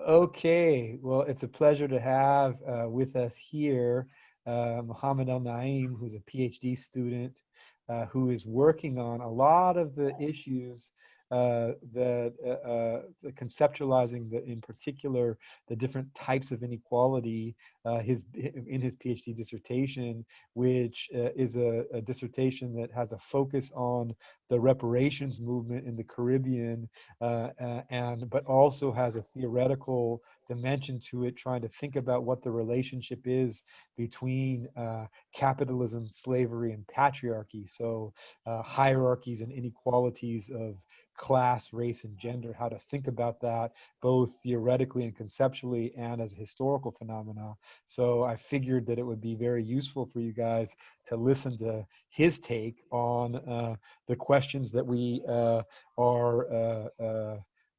Okay, well, it's a pleasure to have with us here Mohammed Elnaiem, who's a PhD student who is working on a lot of the issues the conceptualizing in particular the different types of inequality in his PhD dissertation, which is a dissertation that has a focus on the reparations movement in the Caribbean, and but also has a theoretical dimension to it, trying to think about what the relationship is between capitalism, slavery, and patriarchy. So hierarchies and inequalities of class, race, and gender, how to think about that both theoretically and conceptually and as a historical phenomena. So I figured that it would be very useful for you guys to listen to his take on the questions that we are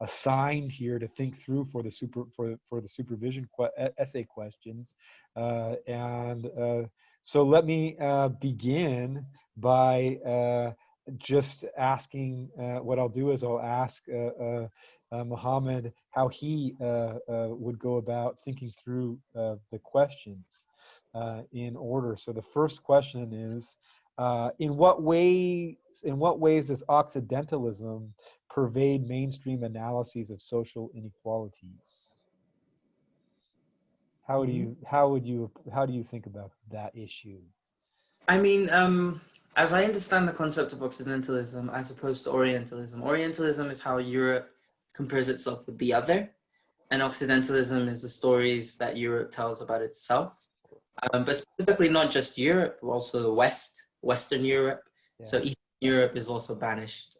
assigned here to think through for the supervision essay questions, and so let me begin by just asking. What I'll do is I'll ask Mohammed how he would go about thinking through the questions in order. So the first question is, in what ways does Occidentalism pervade mainstream analyses of social inequalities? Mhm. How do you think about that issue? I mean, as I understand the concept of Occidentalism as opposed to Orientalism, Orientalism is how Europe compares itself with the other, and Occidentalism is the stories that Europe tells about itself. But specifically, not just Europe, but also the West, Western Europe. Yeah. So Eastern Europe is also banished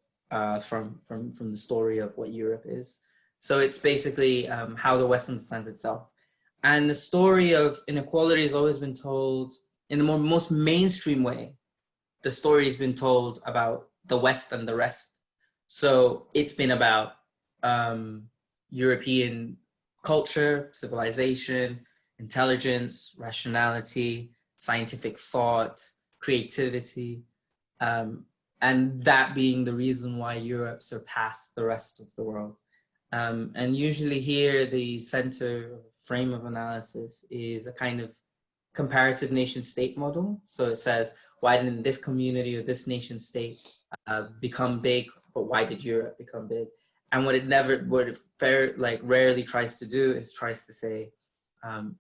from the story of what Europe is. So it's basically how the West understands itself. And the story of inequality has always been told in the most mainstream way. The story has been told about the West and the rest. So it's been about um, European culture, civilization, intelligence, rationality, scientific thought, creativity, um, and that being the reason why Europe surpassed the rest of the world. And usually here, the center frame of analysis is a kind of comparative nation state model. So it says, why didn't this community or this nation state become big, but why did Europe become big? And what it rarely tries to do is tries to say,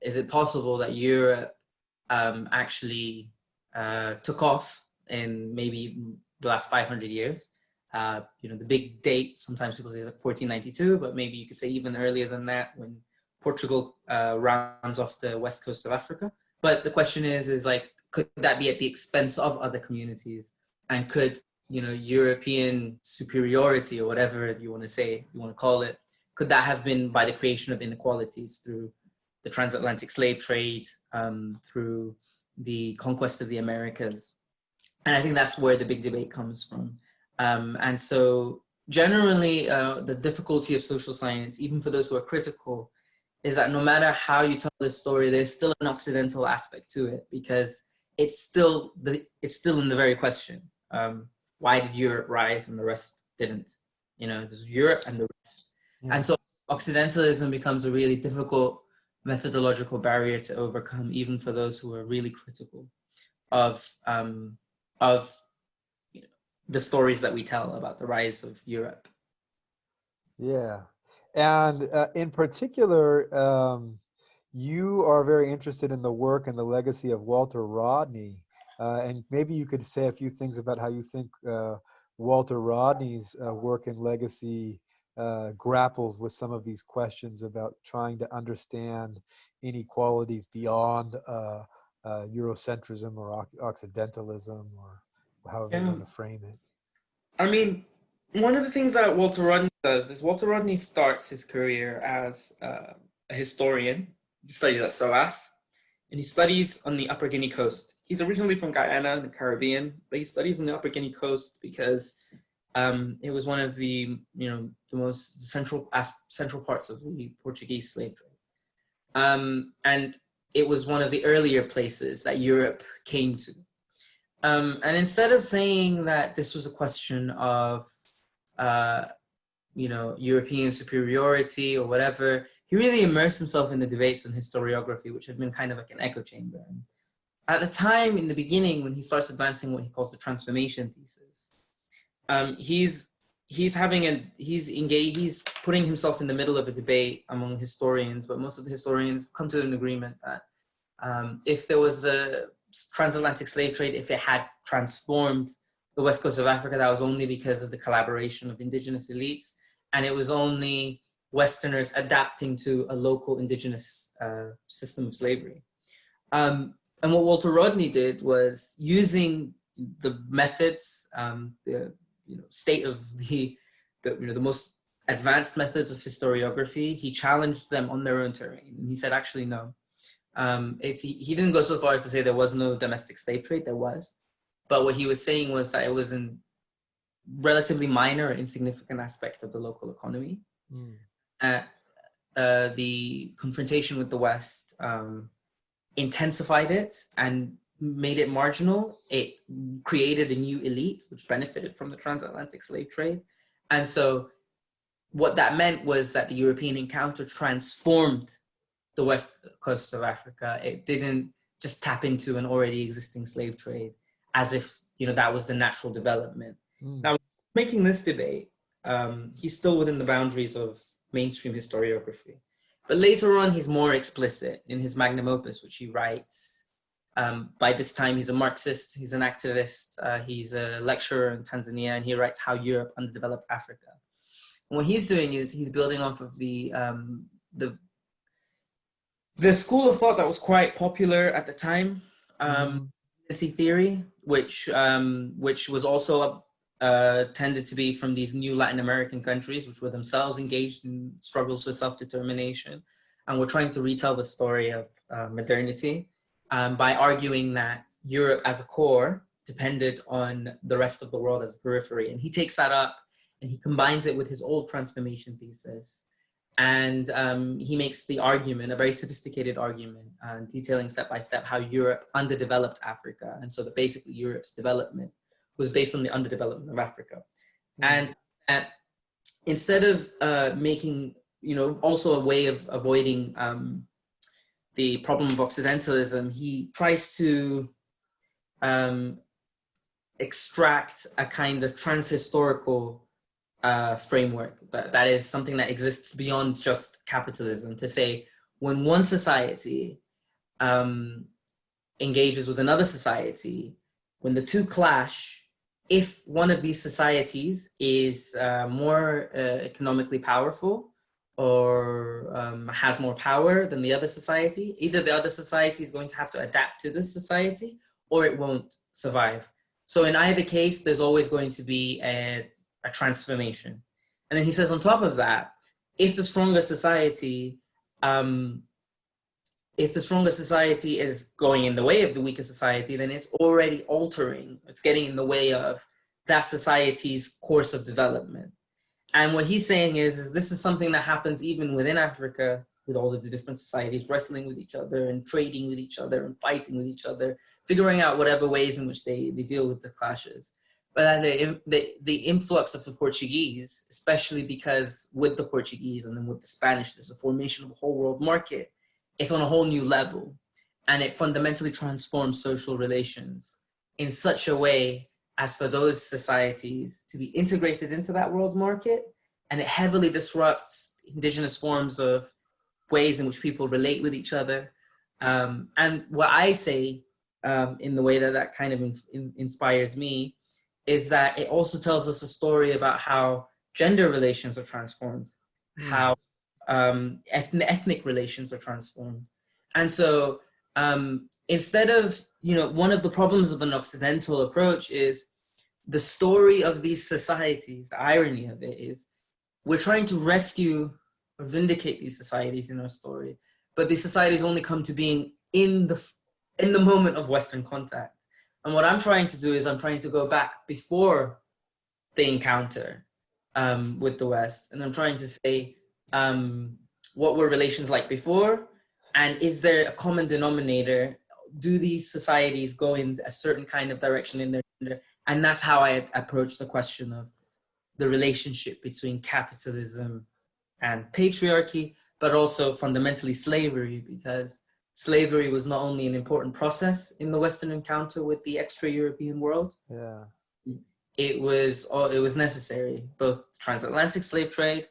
is it possible that Europe actually took off in maybe the last 500 years? The big date, sometimes people say like 1492, but maybe you could say even earlier than that, when Portugal rounds off the west coast of Africa. But the question is like, could that be at the expense of other communities? And could, European superiority or whatever you want to say, you want to call it, could that have been by the creation of inequalities through the transatlantic slave trade, through the conquest of the Americas? And I think that's where the big debate comes from. And so generally, the difficulty of social science, even for those who are critical, is that no matter how you tell this story, there's still an Occidental aspect to it, because it's still in the very question. Why did Europe rise and the rest didn't? There's Europe and the rest. Yeah. And so Occidentalism becomes a really difficult methodological barrier to overcome, even for those who are really critical of of the stories that we tell about the rise of Europe. Yeah. And in particular, you are very interested in the work and the legacy of Walter Rodney. And maybe you could say a few things about how you think Walter Rodney's work and legacy grapples with some of these questions about trying to understand inequalities beyond Eurocentrism or Occidentalism, or however you Yeah. want to frame it. I mean, one of the things that Walter Rodney does is Walter Rodney starts his career as a historian. He studies at SOAS, and he studies on the Upper Guinea coast. He's originally from Guyana in the Caribbean, but he studies on the Upper Guinea coast because it was one of the most central parts of the Portuguese slave trade, and it was one of the earlier places that Europe came to. And instead of saying that this was a question of European superiority or whatever. He really immersed himself in the debates on historiography, which had been kind of like an echo chamber. And at the time, in the beginning, when he starts advancing what he calls the transformation thesis, he's putting himself in the middle of a debate among historians, but most of the historians come to an agreement that if there was a transatlantic slave trade, if it had transformed the west coast of Africa, that was only because of the collaboration of the indigenous elites, and it was only Westerners adapting to a local indigenous system of slavery. And what Walter Rodney did was, using the methods, the state of the most advanced methods of historiography, he challenged them on their own terrain. And he said, actually, no. He didn't go so far as to say there was no domestic slave trade. There was. But what he was saying was that it was a relatively minor or insignificant aspect of the local economy. The confrontation with the West intensified it and made it marginal. It created a new elite which benefited from the transatlantic slave trade. And so what that meant was that the European encounter transformed the west coast of Africa. It didn't just tap into an already existing slave trade as if that was the natural development. Now, making this debate, he's still within the boundaries of mainstream historiography. But later on, he's more explicit in his magnum opus, which he writes. By this time, he's a Marxist, he's an activist, he's a lecturer in Tanzania, and he writes How Europe Underdeveloped Africa. And what he's doing is he's building off of the school of thought that was quite popular at the time, theory, which was also tended to be from these new Latin American countries, which were themselves engaged in struggles for self-determination, and were trying to retell the story of modernity by arguing that Europe as a core depended on the rest of the world as a periphery. And he takes that up and he combines it with his old transformation thesis. And he makes the argument, a very sophisticated argument, detailing step by step how Europe underdeveloped Africa. And so that basically Europe's development was based on the underdevelopment of Africa. And instead of making, also a way of avoiding the problem of Occidentalism, he tries to extract a kind of transhistorical framework that is something that exists beyond just capitalism, to say when one society engages with another society, when the two clash, if one of these societies is more economically powerful or has more power than the other society, either the other society is going to have to adapt to this society or it won't survive. So in either case, there's always going to be a transformation. And then he says on top of that, if the stronger society is going in the way of the weaker society, then it's already altering, it's getting in the way of that society's course of development. And what he's saying is this is something that happens even within Africa, with all of the different societies wrestling with each other and trading with each other and fighting with each other, figuring out whatever ways in which they deal with the clashes. But the influx of the Portuguese, especially because with the Portuguese and then with the Spanish, there's a formation of a whole world market. It's on a whole new level, and it fundamentally transforms social relations in such a way as for those societies to be integrated into that world market, and it heavily disrupts indigenous forms of ways in which people relate with each other. And what I say in the way that kind of inspires me is that it also tells us a story about how gender relations are transformed, how ethnic relations are transformed. And so instead of, one of the problems of an Occidental approach is the story of these societies, the irony of it is we're trying to rescue or vindicate these societies in our story, but these societies only come to being in the moment of Western contact. And what I'm trying to do is I'm trying to go back before the encounter with the West. And I'm trying to say, what were relations like before? And is there a common denominator? Do these societies go in a certain kind of direction in their gender? And that's how I approach the question of the relationship between capitalism and patriarchy, but also fundamentally slavery, because slavery was not only an important process in the Western encounter with the extra-European world, Yeah. it was necessary. Both transatlantic slave trade,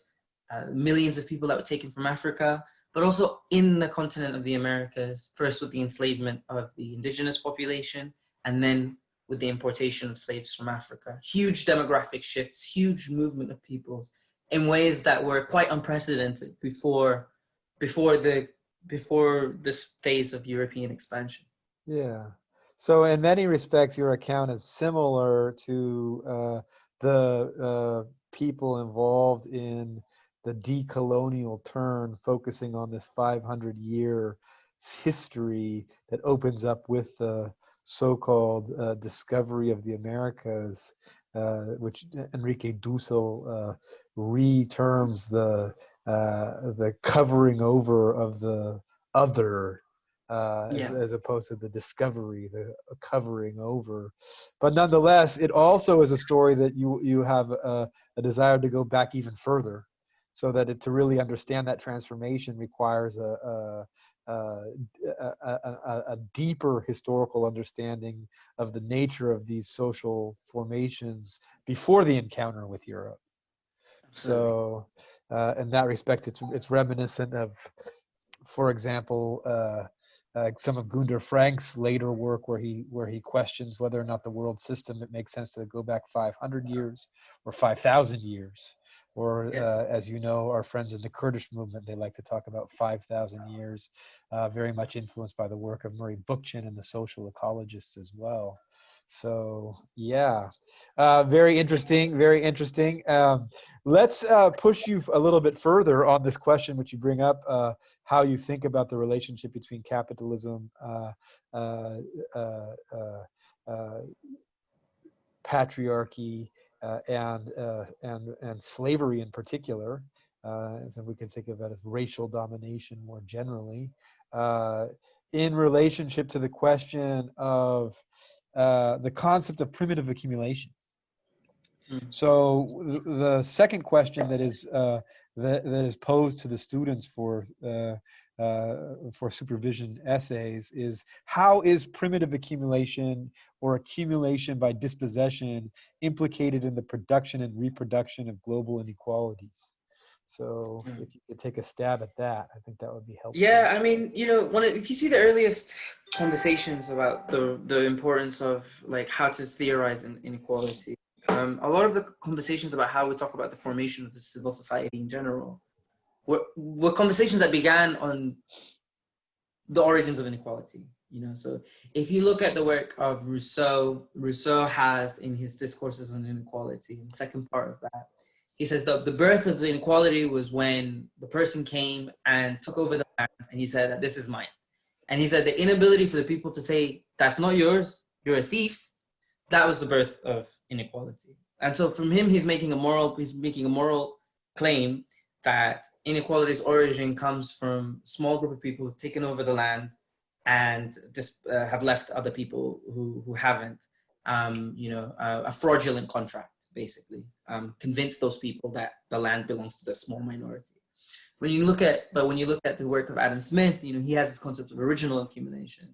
millions of people that were taken from Africa, but also in the continent of the Americas, first with the enslavement of the indigenous population, and then with the importation of slaves from Africa. Huge demographic shifts, huge movement of peoples in ways that were quite unprecedented before this phase of European expansion. Yeah. So in many respects, your account is similar to the people involved in the decolonial turn, focusing on this 500-year history that opens up with the so-called discovery of the Americas, which Enrique Dussel re-terms the covering over of the other, as opposed to the discovery, the covering over. But nonetheless, it also is a story that you have a desire to go back even further, so that to really understand that transformation requires a deeper historical understanding of the nature of these social formations before the encounter with Europe. Absolutely. So, in that respect, it's reminiscent of, for example, some of Gunder Frank's later work, where he questions whether or not the world system, it makes sense to go back 500 years or 5,000 years, or as you know, our friends in the Kurdish movement, they like to talk about 5,000 years, very much influenced by the work of Murray Bookchin and the social ecologists as well. So yeah, very interesting, very interesting. Let's push you a little bit further on this question, which you bring up, how you think about the relationship between capitalism, patriarchy, and slavery in particular. So we can think of it as racial domination more generally, in relationship to the question of the concept of primitive accumulation. So the second question that is posed to the students for supervision essays is, how is primitive accumulation or accumulation by dispossession implicated in the production and reproduction of global inequalities? So if you could take a stab at that, I think that would be helpful. Yeah, I mean, if you see the earliest conversations about the importance of like how to theorize inequality, a lot of the conversations about how we talk about the formation of the civil society in general were conversations that began on the origins of inequality. So if you look at the work of Rousseau has in his discourses on inequality, the second part of that, he says that the birth of the inequality was when the person came and took over the land, and he said that this is mine. And he said the inability for the people to say, that's not yours, you're a thief, that was the birth of inequality. And so from him, he's making a moral claim that inequality's origin comes from a small group of people who've taken over the land and just have left other people who haven't, a fraudulent contract, basically, convince those people that the land belongs to the small minority. When you look at the work of Adam Smith, he has this concept of original accumulation.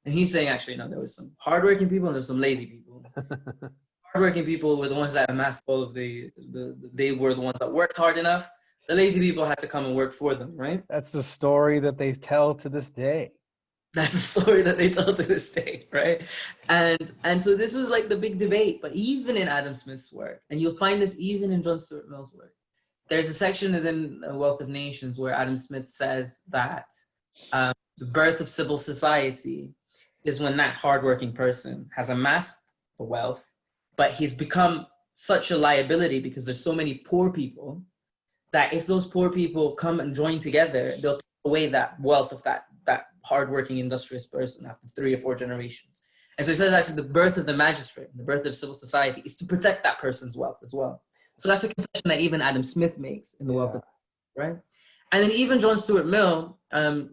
And he's saying, actually, no, there was some hardworking people and there was some lazy people. Hardworking people were the ones that amassed all of they were the ones that worked hard enough. The lazy people had to come and work for them, right? That's the story that they tell to this day. That's the story that they tell to this day, right? And so this was like the big debate. But even in Adam Smith's work, and you'll find this even in John Stuart Mill's work, there's a section within Wealth of Nations where Adam Smith says that the birth of civil society is when that hardworking person has amassed the wealth, but he's become such a liability because there's so many poor people that if those poor people come and join together, they'll take away that wealth of that hardworking industrious person after 3 or 4 generations. And so he says actually the birth of the magistrate, the birth of civil society, is to protect that person's wealth as well. So that's a concession that even Adam Smith makes in the Wealth of, right? And then even John Stuart Mill,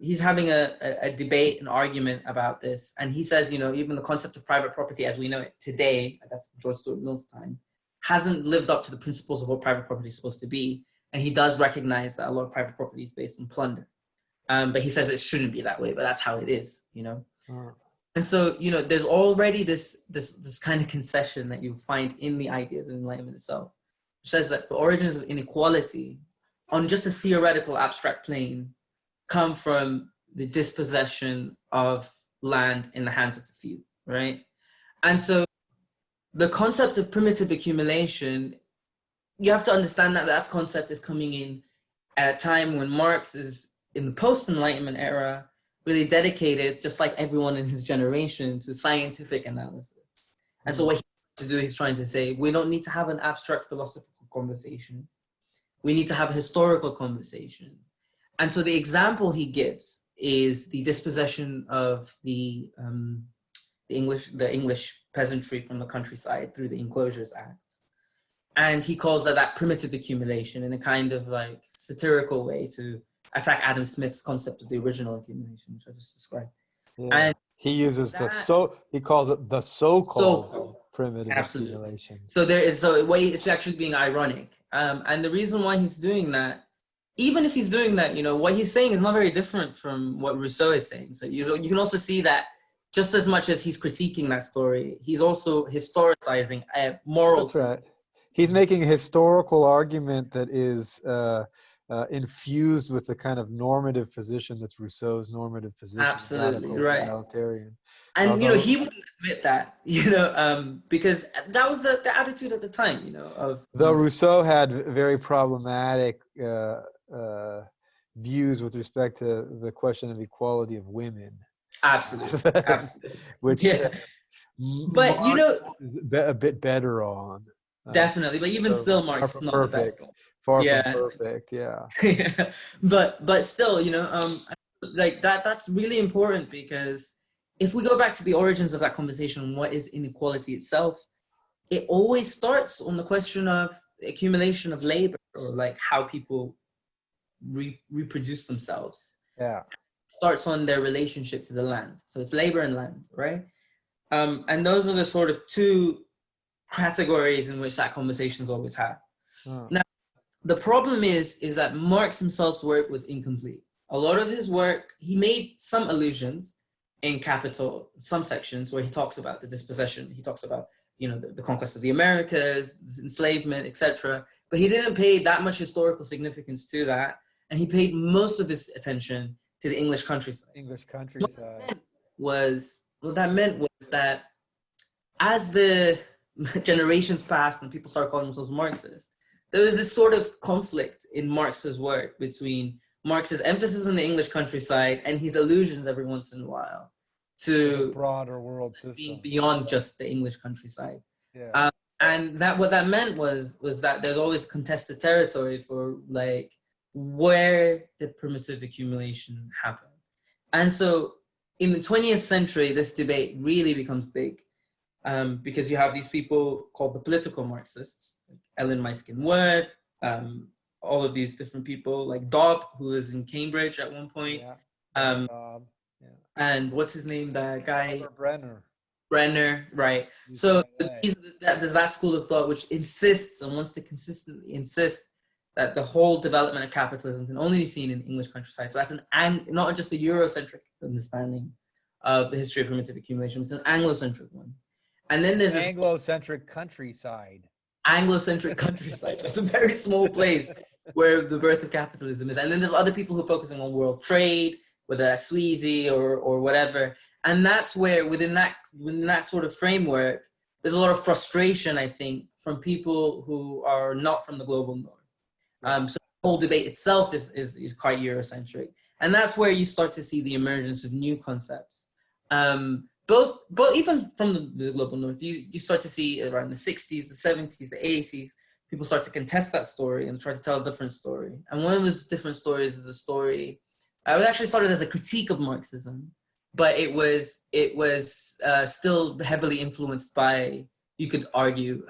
he's having a debate, an argument about this. And he says, even the concept of private property as we know it today, that's John Stuart Mill's time, hasn't lived up to the principles of what private property is supposed to be. And he does recognize that a lot of private property is based on plunder. But he says it shouldn't be that way, but that's how it is, you know? And so, you know, there's already this kind of concession that you find in the ideas of Enlightenment itself, which says that the origins of inequality on just a theoretical abstract plane come from the dispossession of land in the hands of the few, right? And so the concept of primitive accumulation, you have to understand that that concept is coming in at a time when Marx is in the post-Enlightenment era, really dedicated, just like everyone in his generation, to scientific analysis. And so what he's trying to do, he's trying to say, we don't need to have an abstract philosophical conversation. We need to have a historical conversation. And so the example he gives is the dispossession of the English peasantry from the countryside through the Enclosures Acts. And he calls that primitive accumulation in a kind of like satirical way to attack Adam Smith's concept of the original accumulation, which I just described. Yeah. And he uses he calls it the so-called primitive accumulation. So it's actually being ironic. And the reason why he's doing that, even if he's doing that, you know, what he's saying is not very different from what Rousseau is saying. So you can also see that just as much as he's critiquing that story, he's also historicizing a moral. That's right. He's making a historical argument that is infused with the kind of normative position that's Rousseau's normative position. Absolutely right. Egalitarian. And you know, he wouldn't admit that, you know, because that was the attitude at the time, you know, of. Though Rousseau had very problematic views with respect to the question of equality of women. Absolutely. Absolutely. Which, but Marx you know, is a bit better on. Definitely, but even still, Marx is not perfect. the best. Far from perfect, yeah. But still, you know, like that's really important, because if we go back to the origins of that conversation, what is inequality itself, it always starts on the question of accumulation of labor, or like how people reproduce themselves. Yeah. It starts on their relationship to the land. So it's labor and land, right? And those are the sort of two categories in which that conversation is always had. Now, the problem is that Marx himself's work was incomplete. A lot of his work, he made some allusions in Capital, some sections where he talks about the dispossession. He talks about, you know, the conquest of the Americas, enslavement, etc. But he didn't pay that much historical significance to that, and he paid most of his attention to the English countryside. English countryside. What that meant was that as the generations passed and people started calling themselves Marxists, there was this sort of conflict in Marx's work between Marx's emphasis on the English countryside and his allusions every once in a while to the broader world system, being beyond just the English countryside. Yeah. And what that meant was that there's always contested territory for like where the primitive accumulation happened. And so in the 20th century, this debate really becomes big. Because you have these people called the political Marxists, like Ellen Miskin-Wood, all of these different people, like Dobb, who was in Cambridge at one point. Yeah. And what's his name? That guy? Brenner, right. So there's that school of thought which insists and wants to consistently insist that the whole development of capitalism can only be seen in the English countryside. So that's not just a Eurocentric understanding of the history of primitive accumulation, it's an Anglocentric one. And then there's Anglocentric countryside. Anglocentric countryside. So it's a very small place where the birth of capitalism is. And then there's other people who are focusing on world trade, whether that's Sweezy or whatever. And that's where within that sort of framework, there's a lot of frustration, I think, from people who are not from the global north. So the whole debate itself is quite Eurocentric. And that's where you start to see the emergence of new concepts. Both even from the global north, you start to see around the 60s, the 70s, the 80s, people start to contest that story and try to tell a different story. And one of those different stories is a story, it actually started as a critique of Marxism, but it was still heavily influenced by, you could argue,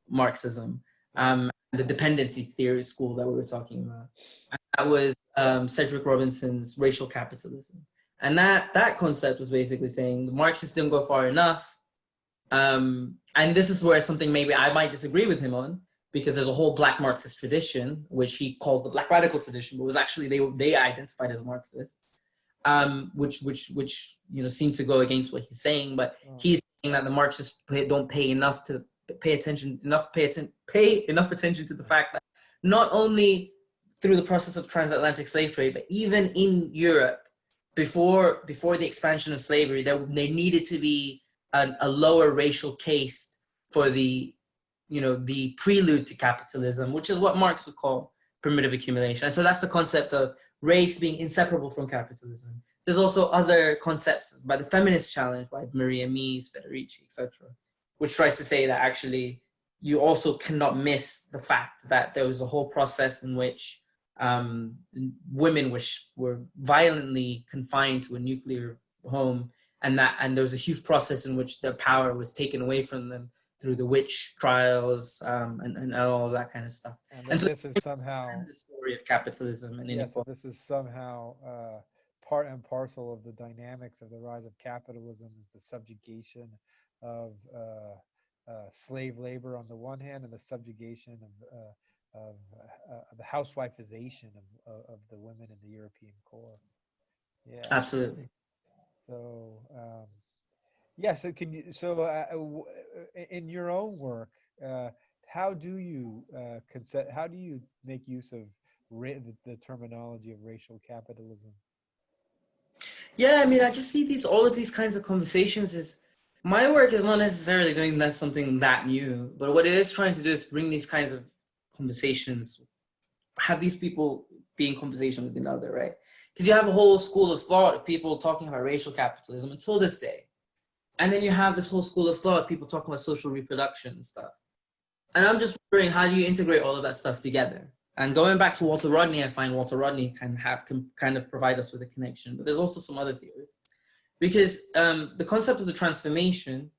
Marxism, the dependency theory school that we were talking about. And that was Cedric Robinson's racial capitalism. And that concept was basically saying the Marxists didn't go far enough. And this is where something maybe I might disagree with him on, because there's a whole Black Marxist tradition, which he calls the Black Radical tradition, but was actually they identified as Marxist, which you know seem to go against what he's saying. But he's saying that the Marxists don't pay enough attention to the fact that not only through the process of transatlantic slave trade, but even in Europe, before the expansion of slavery, there needed to be a lower racial case for the prelude to capitalism, which is what Marx would call primitive accumulation. And so that's the concept of race being inseparable from capitalism. There's also other concepts by the feminist challenge, by Maria Mies, Federici, etc., which tries to say that actually you also cannot miss the fact that there was a whole process in which women were violently confined to a nuclear home, and there was a huge process in which their power was taken away from them through the witch trials and all of that kind of stuff. And so this is somehow the story of capitalism and inequality. So this is somehow part and parcel of the dynamics of the rise of capitalism, is the subjugation of slave labor on the one hand, and the subjugation of the housewifization of the women in the European core. Yeah, absolutely. So so can you in your own work, how do you make use of the terminology of racial capitalism? Yeah, I mean, I just see all of these kinds of conversations as my work is not necessarily doing something that new, but what it is trying to do is bring these kinds of conversations, have these people be in conversation with another, right? Because you have a whole school of thought of people talking about racial capitalism until this day. And then you have this whole school of thought, people talking about social reproduction and stuff. And I'm just wondering, how do you integrate all of that stuff together? And going back to Walter Rodney, I find Walter Rodney can kind of provide us with a connection, but there's also some other theories. Because the concept of the transformation,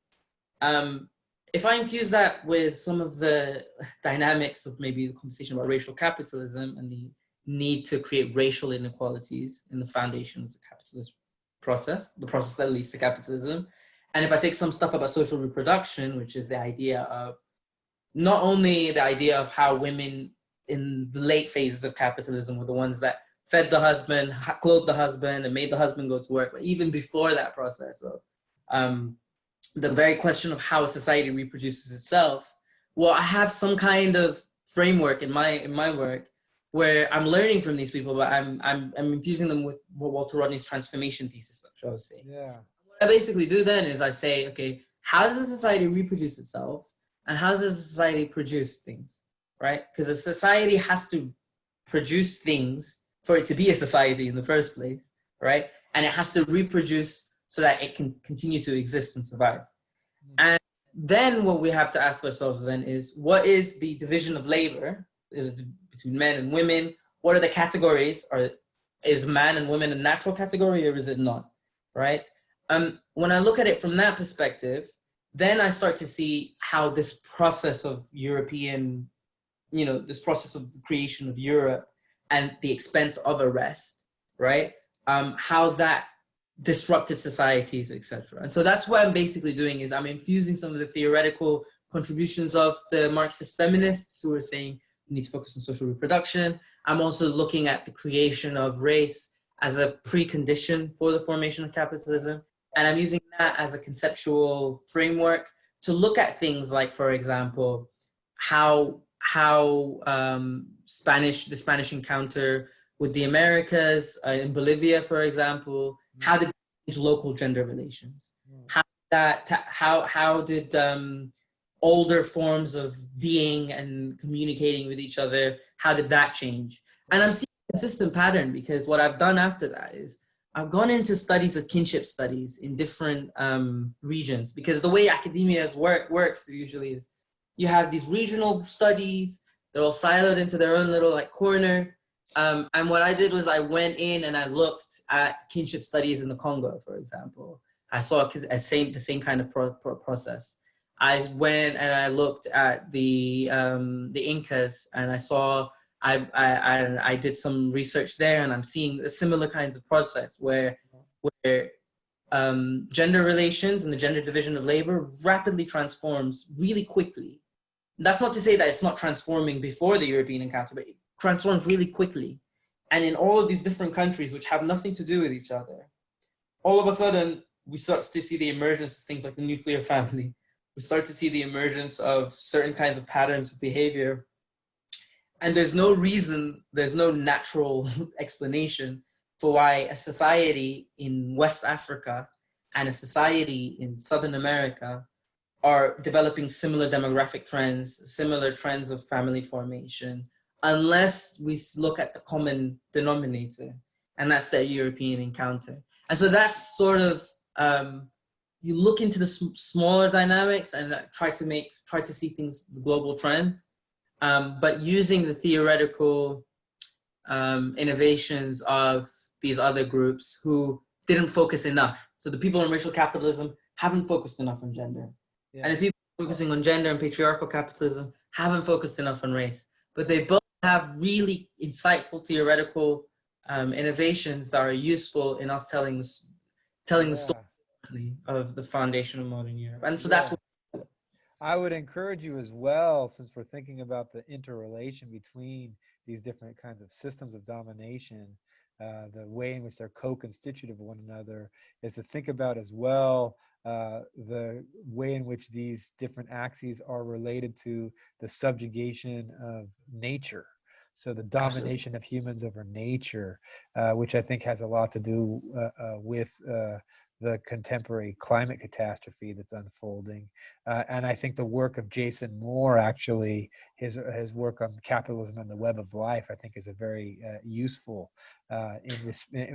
if I infuse that with some of the dynamics of maybe the conversation about racial capitalism and the need to create racial inequalities in the foundation of the capitalist process, the process that leads to capitalism, and if I take some stuff about social reproduction, which is the idea of not only the idea of how women in the late phases of capitalism were the ones that fed the husband, clothed the husband, and made the husband go to work, but even before that process of the very question of how society reproduces itself, well, I have some kind of framework in my work where I'm learning from these people, but I'm infusing them with Walter Rodney's transformation thesis, shall I say. Yeah. What I basically do then is I say, okay, how does a society reproduce itself, and how does a society produce things, right? Because a society has to produce things for it to be a society in the first place, right? And it has to reproduce so that it can continue to exist and survive. And then what we have to ask ourselves then is, what is the division of labor? Is it between men and women? What are the categories? Is man and women a natural category, or is it not, right? When I look at it from that perspective, then I start to see how this process of European, this process of the creation of Europe and the expense of the rest, right? How that disrupted societies, etc. And so that's what I'm basically doing, is I'm infusing some of the theoretical contributions of the Marxist feminists who are saying we need to focus on social reproduction. I'm also looking at the creation of race as a precondition for the formation of capitalism. And I'm using that as a conceptual framework to look at things like, for example, how the Spanish encounter with the Americas in Bolivia, for example, how did it change local gender relations? How did older forms of being and communicating with each other, how did that change? And I'm seeing a consistent pattern, because what I've done after that is I've gone into studies of kinship studies in different regions, because the way academia works usually is you have these regional studies, they're all siloed into their own little corner. And what I did was I went in and I looked at kinship studies in the Congo, for example. I saw the same kind of process. I went and I looked at the Incas, and I saw I did some research there, and I'm seeing similar kinds of process where gender relations and the gender division of labor rapidly transforms really quickly. That's not to say that it's not transforming before the European encounter, but it transforms really quickly. And in all of these different countries, which have nothing to do with each other, all of a sudden, we start to see the emergence of things like the nuclear family. We start to see the emergence of certain kinds of patterns of behavior. And there's no reason, there's no natural explanation for why a society in West Africa and a society in Southern America are developing similar demographic trends, similar trends of family formation, unless we look at the common denominator, and that's their European encounter. And so that's sort of, you look into the smaller dynamics and try to see things, the global trends, but using the theoretical innovations of these other groups who didn't focus enough. So the people in racial capitalism haven't focused enough on gender. Yeah. And the people focusing on gender and patriarchal capitalism haven't focused enough on race. But they both have really insightful theoretical innovations that are useful in us telling the story of the foundation of modern Europe. And so that's what I would encourage you as well, since we're thinking about the interrelation between these different kinds of systems of domination, the way in which they're co-constitutive of one another, is to think about as well the way in which these different axes are related to the subjugation of nature. So the domination of humans over nature, which I think has a lot to do with the contemporary climate catastrophe that's unfolding. And I think the work of Jason Moore, actually, his work on capitalism and the web of life, I think is a very useful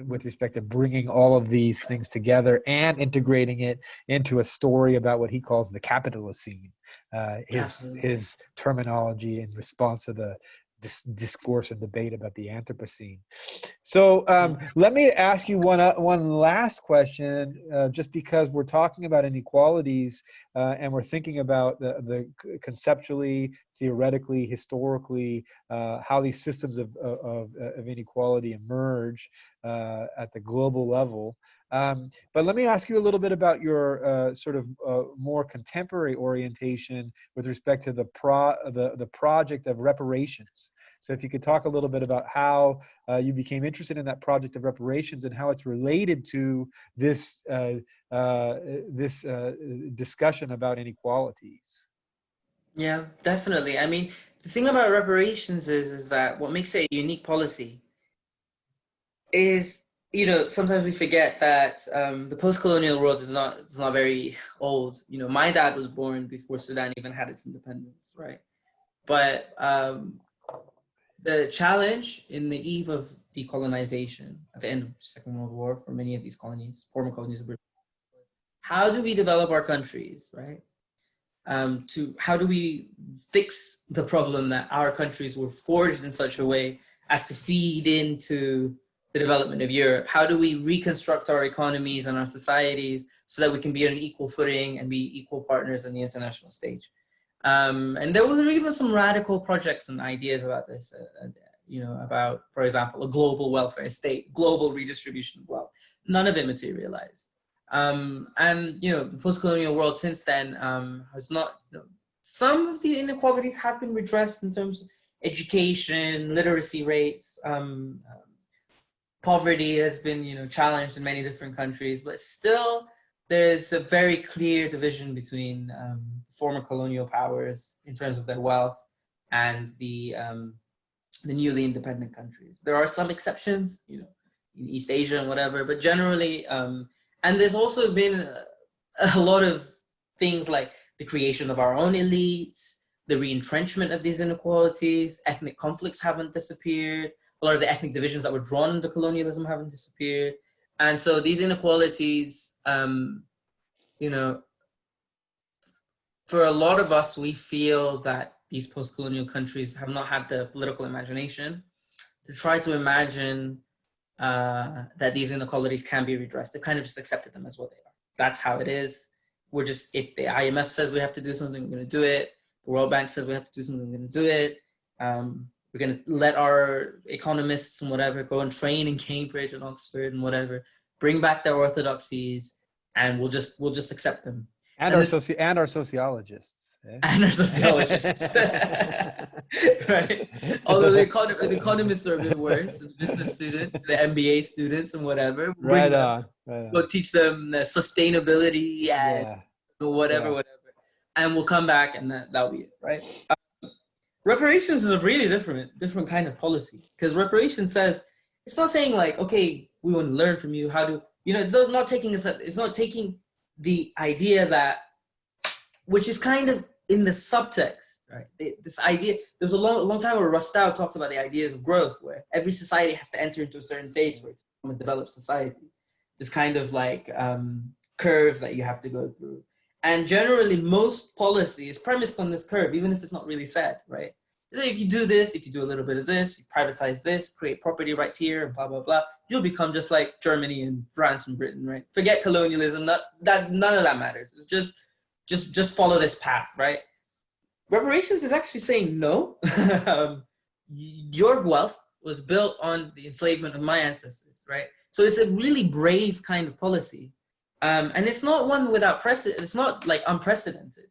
with respect to bringing all of these things together and integrating it into a story about what he calls the capitalocene, his terminology in response to the discourse and debate about the Anthropocene. So let me ask you one last question, just because we're talking about inequalities and we're thinking about the conceptually, theoretically, historically, how these systems of inequality emerge at the global level. But let me ask you a little bit about your sort of more contemporary orientation with respect to the project of reparations. So if you could talk a little bit about how you became interested in that project of reparations and how it's related to this discussion about inequalities. Yeah, definitely. I mean, the thing about reparations is that what makes it a unique policy is, you know, sometimes we forget that the post-colonial world is not very old. You know, my dad was born before Sudan even had its independence, right? But the challenge in the eve of decolonization at the end of the Second World War for many of these colonies, former colonies of Britain, how do we develop our countries, right? How do we fix the problem that our countries were forged in such a way as to feed into the development of Europe? How do we reconstruct our economies and our societies so that we can be on an equal footing and be equal partners on the international stage? And there were even some radical projects and ideas about this, you know, about, for example, a global welfare state, global redistribution of wealth. None of it materialized. And, you know, the post-colonial world since then has not, you know, some of the inequalities have been redressed in terms of education, literacy rates, poverty has been, you know, challenged in many different countries, but still there's a very clear division between former colonial powers in terms of their wealth and the newly independent countries. There are some exceptions, you know, in East Asia and whatever, but generally, and there's also been a lot of things like the creation of our own elites, the re-entrenchment of these inequalities, ethnic conflicts haven't disappeared, a lot of the ethnic divisions that were drawn into colonialism haven't disappeared. And so these inequalities, you know, for a lot of us, we feel that these post-colonial countries have not had the political imagination to try to imagine that these inequalities can be redressed. They kind of just accepted them as what they are. That's how it is. We're just, if the IMF says we have to do something, we're going to do it. The World Bank says we have to do something, we're going to do it. We're going to let our economists and whatever go and train in Cambridge and Oxford and whatever, bring back their orthodoxies, and we'll just accept them. And our sociologists. And our sociologists. Right? Although the economists are a bit worse, the business students, the MBA students and whatever. Right on. We'll teach them sustainability and whatever. And we'll come back and that'll be it, right? Reparations is a really different kind of policy, because reparations says, it's not saying like, okay, we want to learn from you how to, it's not taking the idea that, which is kind of in the subtext, right? This idea, there was a long time where Rostow talked about the ideas of growth, where every society has to enter into a certain phase for it to become a developed society. This kind of like curve that you have to go through. And generally, most policy is premised on this curve, even if it's not really said, right? If you do this, if you do a little bit of this, you privatize this, create property rights here, and blah, blah, blah, you'll become just like Germany and France and Britain, right? Forget colonialism, none of that matters. It's just follow this path, right? Reparations is actually saying no. Your wealth was built on the enslavement of my ancestors, right? So it's a really brave kind of policy. And it's not one without precedent. It's not like unprecedented.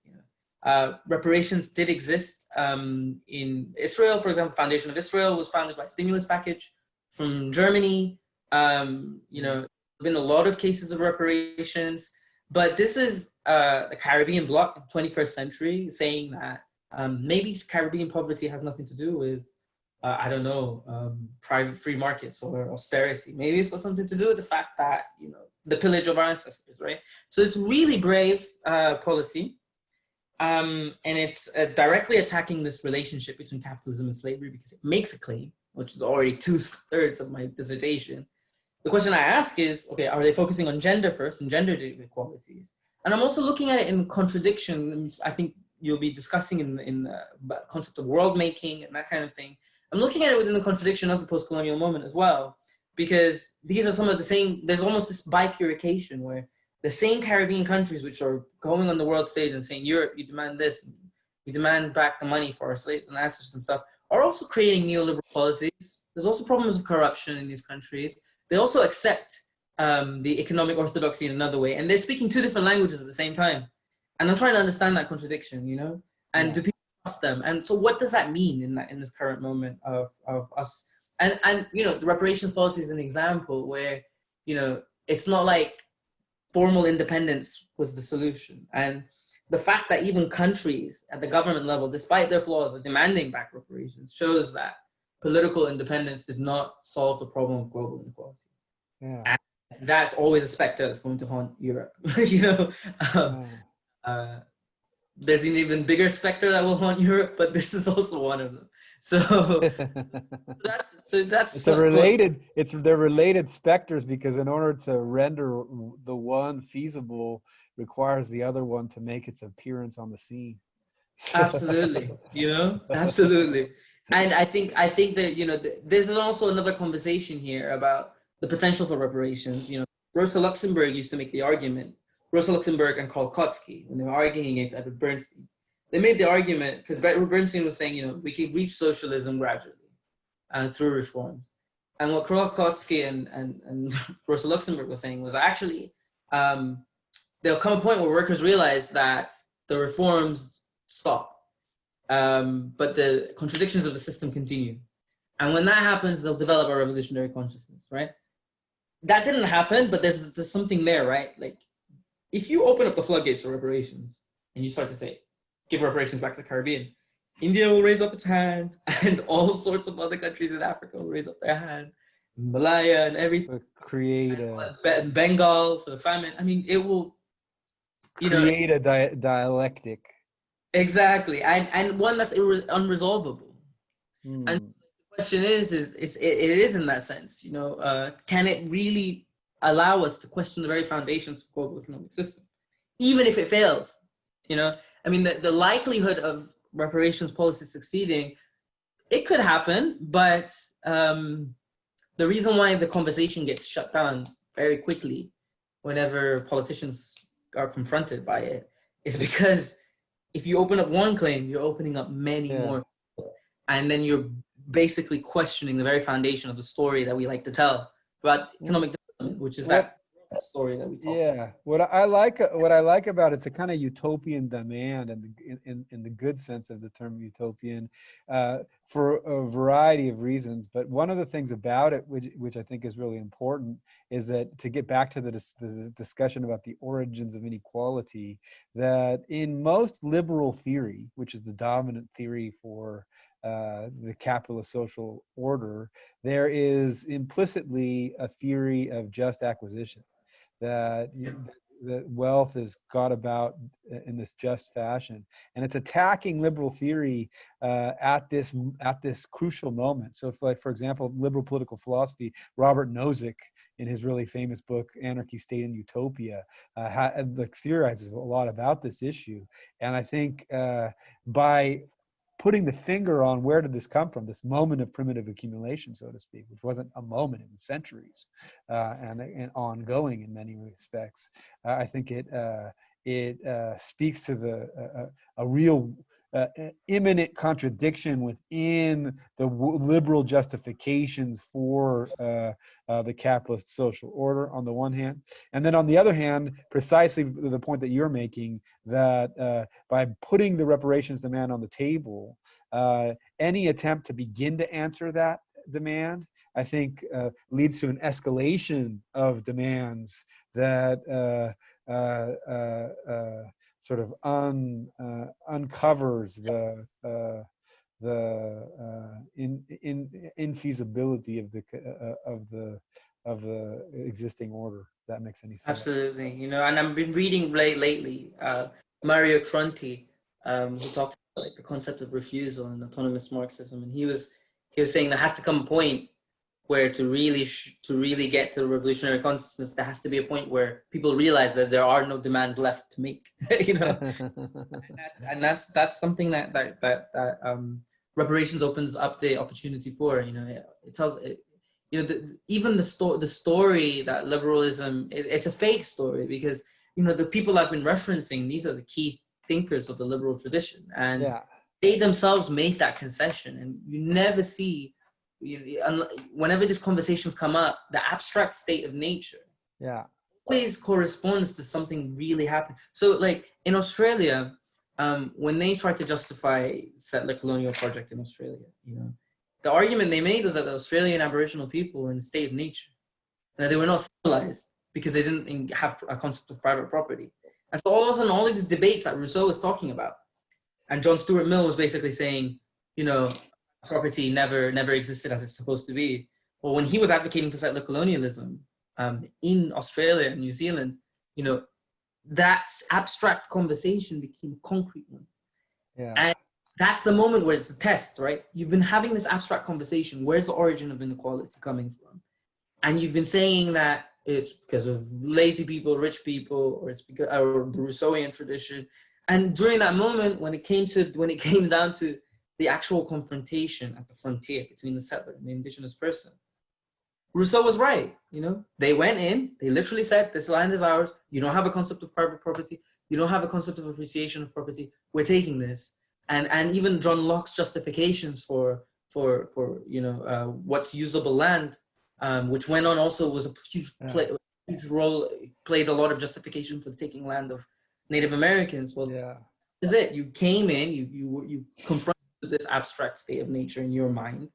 Reparations did exist in Israel, for example. The Foundation of Israel was founded by a stimulus package from Germany. There's been a lot of cases of reparations, but this is the Caribbean bloc, 21st century, saying that maybe Caribbean poverty has nothing to do with private free markets or austerity. Maybe it's got something to do with the fact that, the pillage of our ancestors, right? So it's really brave policy. And it's directly attacking this relationship between capitalism and slavery, because it makes a claim, which is already 2/3 of my dissertation. The question I ask is, okay, are they focusing on gender first and gender inequalities? And I'm also looking at it in contradiction. I think you'll be discussing in the concept of world making and that kind of thing. I'm looking at it within the contradiction of the post-colonial moment as well, because these are some of the same, there's almost this bifurcation where the same Caribbean countries which are going on the world stage and saying, Europe, you demand this, we demand back the money for our slaves and ancestors and stuff, are also creating neoliberal policies. There's also problems of corruption in these countries. They also accept the economic orthodoxy in another way, and they're speaking two different languages at the same time. And I'm trying to understand that contradiction, and do people trust them? And so what does that mean in this current moment of us? And the reparations policy is an example where, it's not like formal independence was the solution. And the fact that even countries at the government level, despite their flaws, are demanding back reparations shows that political independence did not solve the problem of global inequality. Yeah. And that's always a specter that's going to haunt Europe. There's an even bigger specter that will haunt Europe, but this is also one of them. So they're related specters, because in order to render the one feasible requires the other one to make its appearance on the scene. Absolutely, absolutely. And I think that, there's also another conversation here about the potential for reparations. Rosa Luxemburg used to make the argument, Rosa Luxemburg and Karl Kautsky, when they were arguing against Edward Bernstein. They made the argument, because Bernstein was saying, we can reach socialism gradually through reforms. And what Karl Kautsky and Rosa Luxemburg was saying was actually, there'll come a point where workers realize that the reforms stop, but the contradictions of the system continue. And when that happens, they'll develop a revolutionary consciousness, right? That didn't happen, but there's something there, right? Like, if you open up the floodgates for reparations and you start to say, give reparations back to the Caribbean, India will raise up its hand, and all sorts of other countries in Africa will raise up their hand, Malaya and everything. Create Bengal for the famine. I mean, it will, create a dialectic. Exactly, and one that's unresolvable. And the question is it is in that sense, can it really allow us to question the very foundations of the global economic system, even if it fails? I mean, the likelihood of reparations policy succeeding, it could happen, but the reason why the conversation gets shut down very quickly whenever politicians are confronted by it is because if you open up one claim, you're opening up many more, and then you're basically questioning the very foundation of the story that we like to tell about economic development, which is that story that we talk about. Yeah, what I like about it's a kind of utopian demand, and in the good sense of the term utopian, for a variety of reasons. But one of the things about it, which I think is really important, is that, to get back to the discussion about the origins of inequality, that in most liberal theory, which is the dominant theory for the capitalist social order, there is implicitly a theory of just acquisition, that that wealth is got about in this just fashion, and it's attacking liberal theory at this crucial moment. So, if, like, for example, liberal political philosophy, Robert Nozick, in his really famous book Anarchy, State, and Utopia, theorizes a lot about this issue. And I think by putting the finger on where did this come from, this moment of primitive accumulation, so to speak, which wasn't a moment, in centuries, and ongoing in many respects. I think it speaks to a real imminent contradiction within the liberal justifications for the capitalist social order on the one hand, and then on the other hand, precisely the point that you're making, that by putting the reparations demand on the table, any attempt to begin to answer that demand, I think, leads to an escalation of demands that sort of uncovers the infeasibility of the existing order. If that makes any sense. Absolutely, and I've been reading lately Mario Tronti, who talked about, like, the concept of refusal and autonomous Marxism, and he was saying there has to come a point where to really get to the revolutionary consciousness, there has to be a point where people realize that there are no demands left to make, and that's something that reparations opens up the opportunity for. It tells it. Even the story that liberalism, it's a fake story, because the people I've been referencing, these are the key thinkers of the liberal tradition, and they themselves made that concession. And you never see, whenever these conversations come up, the abstract state of nature always corresponds to something really happening. So, like, in Australia, when they tried to justify settler colonial project in Australia, the argument they made was that the Australian Aboriginal people were in a state of nature, and that they were not civilized because they didn't have a concept of private property. And so all of a sudden, all of these debates that Rousseau was talking about, and John Stuart Mill was basically saying, property never existed as it's supposed to be. Well, when he was advocating for settler colonialism in Australia and New Zealand, that abstract conversation became a concrete one. And that's the moment where it's the test, right? You've been having this abstract conversation. Where's the origin of inequality coming from? And you've been saying that it's because of lazy people, rich people, or it's because of the Rousseauian tradition. And during that moment, when it came down to the actual confrontation at the frontier between the settler and the indigenous person, Rousseau was right. They went in, they literally said, this land is ours. You don't have a concept of private property. You don't have a concept of appreciation of property. We're taking this. And even John Locke's justifications for what's usable land, which went on also was a huge role, played a lot of justification for the taking land of Native Americans. Well, is it? You came in, you confronted this abstract state of nature in your mind,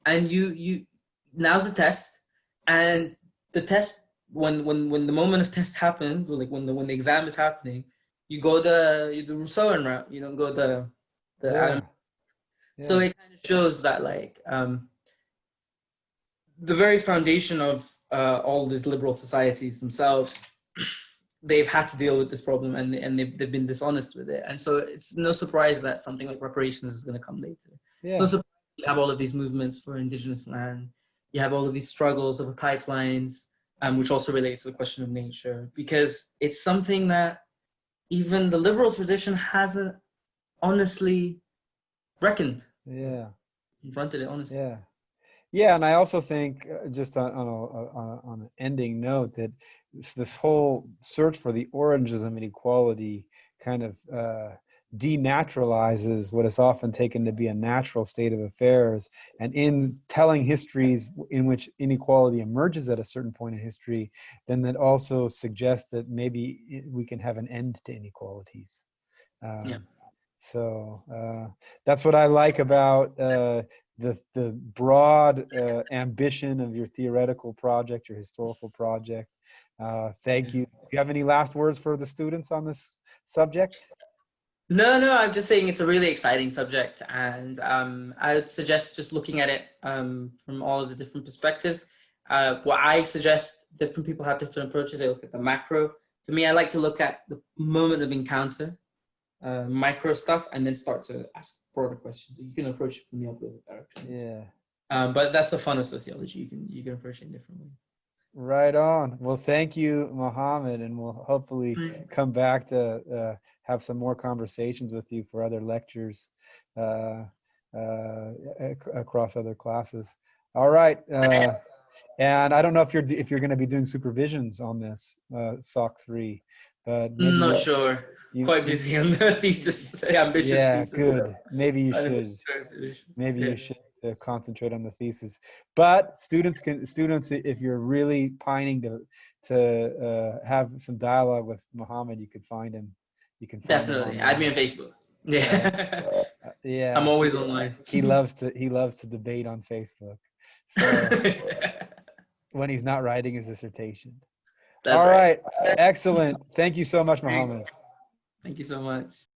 and you now's the test. And the test, when the moment of test happens, or like when the exam is happening, you go the Rousseauian route. You don't go the Adam. So it kind of shows that, like, the very foundation of all these liberal societies themselves, they've had to deal with this problem, and they've been dishonest with it. And so it's no surprise that something like reparations is going to come later. It's no surprise you have all of these movements for indigenous land. You have all of these struggles over pipelines, which also relates to the question of nature, because it's something that even the liberal tradition hasn't honestly reckoned. Confronted it honestly. And I also think, just on an ending note, that this whole search for the origins of inequality kind of denaturalizes what is often taken to be a natural state of affairs, and in telling histories in which inequality emerges at a certain point in history, then that also suggests that maybe we can have an end to inequalities. Yeah. So that's what I like about the broad ambition of your theoretical project, your historical project. Thank you. Do you have any last words for the students on this subject? No, I'm just saying it's a really exciting subject, and I would suggest just looking at it from all of the different perspectives. What I suggest, different people have different approaches. They look at the macro. For me, I like to look at the moment of encounter, micro stuff, and then start to ask broader questions. You can approach it from the opposite direction. Yeah. But that's the fun of sociology. You can approach it in different ways. Right on. Well, thank you, Mohammed, and we'll hopefully come back to have some more conversations with you for other lectures across other classes. All right. And I don't know if you're going to be doing supervisions on this SOC 3, but maybe Not sure. Quite busy on the thesis, ambitious yeah, thesis. good. Maybe you should. Maybe you should concentrate on the thesis. But students, if you're really pining to have some dialogue with Mohammed, you could find him. You can find Definitely. him Add me online. on Facebook. Yeah. Yeah. I'm always online. He loves to debate on Facebook. So when he's not writing his dissertation. That's All right. right. Excellent. Thank you so much, Mohammed. Thank you so much.